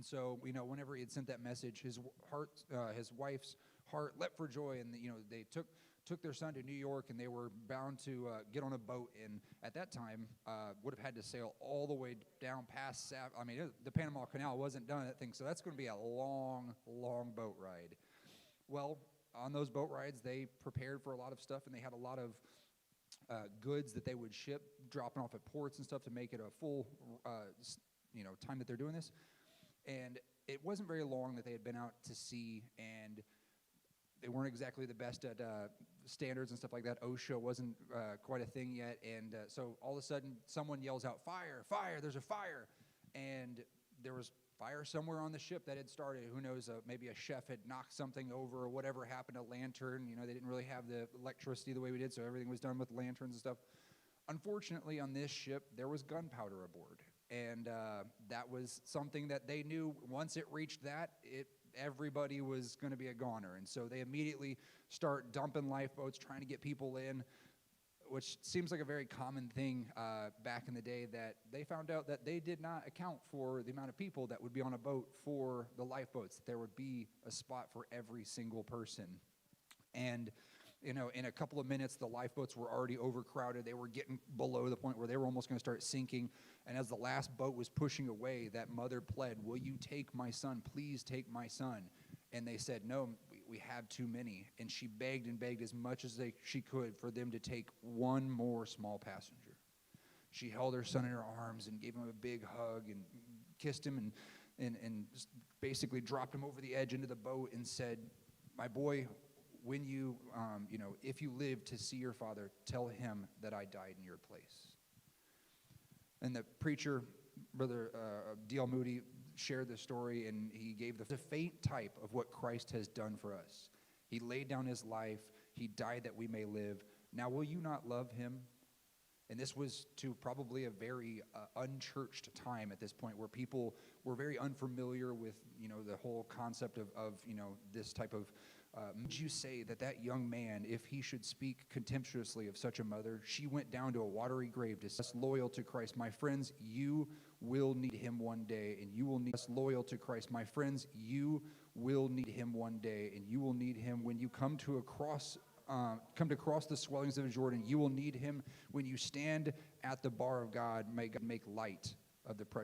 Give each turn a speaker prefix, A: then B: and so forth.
A: And so, whenever he had sent that message, his wife's heart leapt for joy, and they took their son to New York, and they were bound to get on a boat. And at that time, would have had to sail all the way down past the Panama Canal wasn't done, that thing. So that's going to be a long, long boat ride. Well, on those boat rides, they prepared for a lot of stuff, and they had a lot of goods that they would ship, dropping off at ports and stuff to make it a full, time that they're doing this. And it wasn't very long that they had been out to sea, and they weren't exactly the best at standards and stuff like that. OSHA wasn't quite a thing yet, and so all of a sudden, someone yells out, "Fire! Fire! There's a fire!" And there was fire somewhere on the ship that had started. Who knows, maybe a chef had knocked something over or whatever happened, a lantern. They didn't really have the electricity the way we did, so everything was done with lanterns and stuff. Unfortunately, on this ship, there was gunpowder aboard, and that was something that they knew once it reached that, everybody was going to be a goner. And so they immediately start dumping lifeboats, trying to get people in, which seems like a very common thing back in the day, that they found out that they did not account for the amount of people that would be on a boat for the lifeboats. There would be a spot for every single person. And in a couple of minutes, the lifeboats were already overcrowded. They were getting below the point where they were almost going to start sinking. And as the last boat was pushing away, that mother pled, "Will you take my son? Please take my son." And they said, "No, we have too many." And she begged and begged as much as she could for them to take one more small passenger. She held her son in her arms and gave him a big hug and kissed him and just basically dropped him over the edge into the boat and said, "My boy, when you, if you live to see your father, tell him that I died in your place." And the preacher, Brother D.L. Moody, shared the story, and he gave the faint type of what Christ has done for us. He laid down his life. He died that we may live. Now, will you not love him? And this was to probably a very unchurched time at this point, where people were very unfamiliar with, the whole concept of this type of would you say that young man, if he should speak contemptuously of such a mother, she went down to a watery grave to us loyal to Christ? My friends, you will need him one day, and you will need us loyal to Christ. My friends, you will need him one day, and you will need him when you come to cross the swellings of Jordan. You will need him when you stand at the bar of God. May God make light of the precious